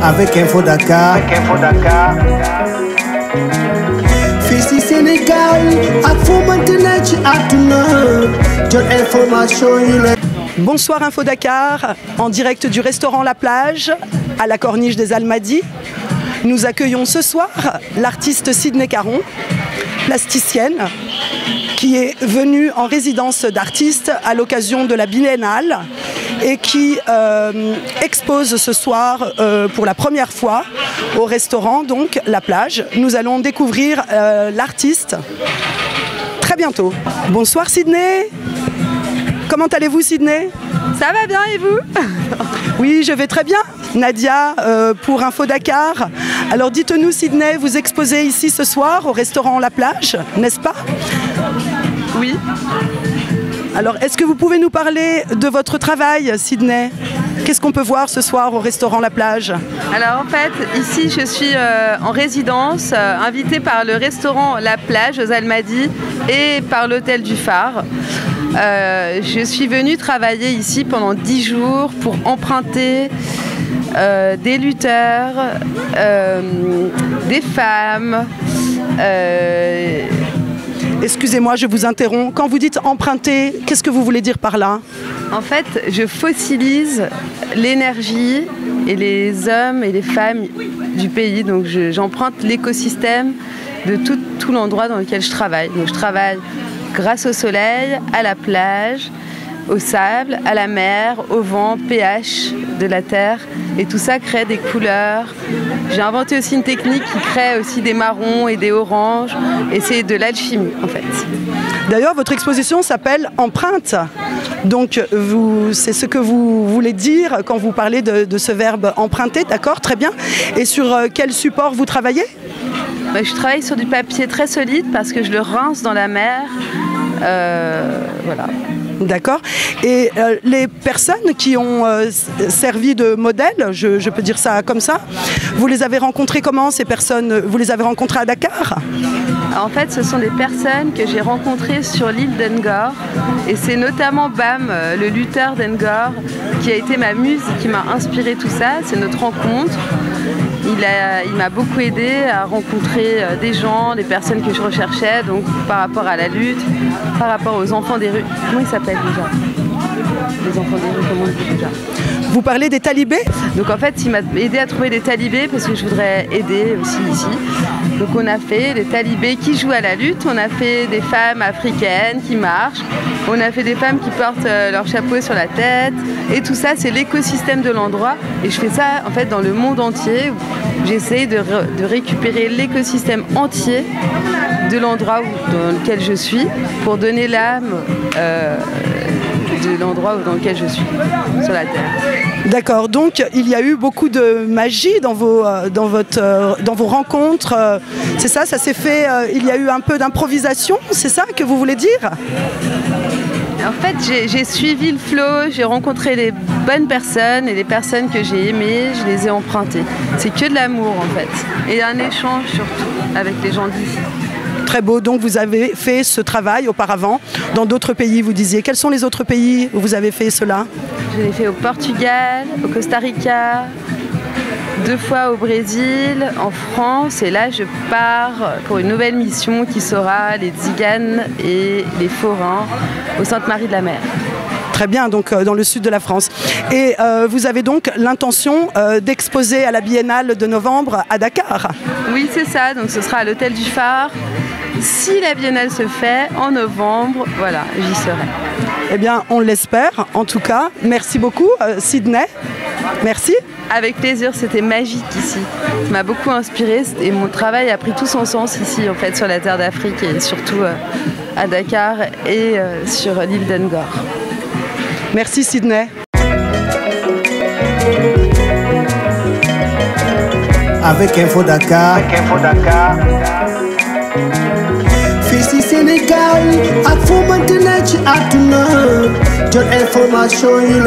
avec Info Dakar. Fils du Sénégal ak foo mënti ne ci àdduna jot information yi la. Bonsoir Info Dakar, en direct du restaurant La Plage, à la corniche des Almadies. Nous accueillons ce soir l'artiste Sydney Caron, plasticienne, qui est venue en résidence d'artiste à l'occasion de la Biennale et qui expose ce soir pour la première fois au restaurant, donc La Plage. Nous allons découvrir l'artiste très bientôt. Bonsoir Sydney. Comment allez-vous Sydney? Ça va bien et vous? Oui, je vais très bien. Nadia pour Info Dakar. Alors dites-nous Sydney, vous exposez ici ce soir au restaurant La Plage, n'est-ce pas? Oui. Alors est-ce que vous pouvez nous parler de votre travail Sydney? Qu'est-ce qu'on peut voir ce soir au restaurant La Plage? Alors en fait, ici je suis en résidence, invitée par le restaurant La Plage aux Almadies et par l'hôtel du Phare. Je suis venue travailler ici pendant 10 jours pour emprunter des lutteurs, des femmes. Excusez-moi, je vous interromps. Quand vous dites emprunter, qu'est-ce que vous voulez dire par là? En fait, je fossilise l'énergie et les hommes et les femmes du pays. Donc j'emprunte l'écosystème de tout l'endroit dans lequel je travaille. Donc je travaille grâce au soleil, à la plage, au sable, à la mer, au vent, pH de la terre. Et tout ça crée des couleurs. J'ai inventé aussi une technique qui crée aussi des marrons et des oranges. Et c'est de l'alchimie en fait. D'ailleurs, votre exposition s'appelle Empreinte. Donc, c'est ce que vous voulez dire quand vous parlez de ce verbe emprunter, d'accord, très bien. Et sur quel support vous travaillez? Je travaille sur du papier très solide parce que je le rince dans la mer. Voilà. D'accord. Et les personnes qui ont servi de modèle, je peux dire ça comme ça, vous les avez rencontrées comment ces personnes? Vous les avez rencontrées à Dakar? En fait, ce sont des personnes que j'ai rencontrées sur l'île d'Ngor. Et c'est notamment Bam, le lutteur d'Ngor, qui a été ma muse, qui m'a inspiré tout ça. C'est notre rencontre. Il m'a beaucoup aidé à rencontrer des gens, des personnes que je recherchais, donc par rapport à la lutte, par rapport aux enfants des rues. Comment ils s'appellent déjà? Les enfants des rues, comment on dit déjà? Vous parlez des talibés? Donc en fait, il m'a aidé à trouver des talibés parce que je voudrais aider aussi ici. Donc on a fait des talibés qui jouent à la lutte, on a fait des femmes africaines qui marchent, on a fait des femmes qui portent leur chapeau sur la tête. Et tout ça, c'est l'écosystème de l'endroit. Et je fais ça en fait dans le monde entier. J'essaie de récupérer l'écosystème entier de l'endroit dans lequel je suis pour donner l'âme de l'endroit dans lequel je suis, sur la Terre. D'accord, donc il y a eu beaucoup de magie dans vos rencontres, c'est ça, ça s'est fait, il y a eu un peu d'improvisation, c'est ça que vous voulez dire? En fait, j'ai suivi le flow, j'ai rencontré les bonnes personnes et les personnes que j'ai aimées, je les ai empruntées. C'est que de l'amour en fait, et un échange surtout avec les gens d'ici. Très beau, donc vous avez fait ce travail auparavant dans d'autres pays, vous disiez. Quels sont les autres pays où vous avez fait cela? Je l'ai fait au Portugal, au Costa Rica, 2 fois au Brésil, en France, et là je pars pour une nouvelle mission qui sera les Tziganes et les Forains au Sainte-Marie-de-la-Mer. Très bien, donc dans le sud de la France. Et vous avez donc l'intention d'exposer à la Biennale de novembre à Dakar? Oui, c'est ça, donc ce sera à l'hôtel du Phare. Si la Biennale se fait en novembre, voilà, j'y serai. Eh bien, on l'espère, en tout cas. Merci beaucoup, Sydney. Merci. Avec plaisir, c'était magique ici. Ça m'a beaucoup inspiré et mon travail a pris tout son sens ici, en fait, sur la terre d'Afrique et surtout à Dakar et sur l'île d'Ngor. Merci, Sydney. Avec Info Dakar. Fils du Sénégal ak foo mënti ne ci àdduna jot information yi la.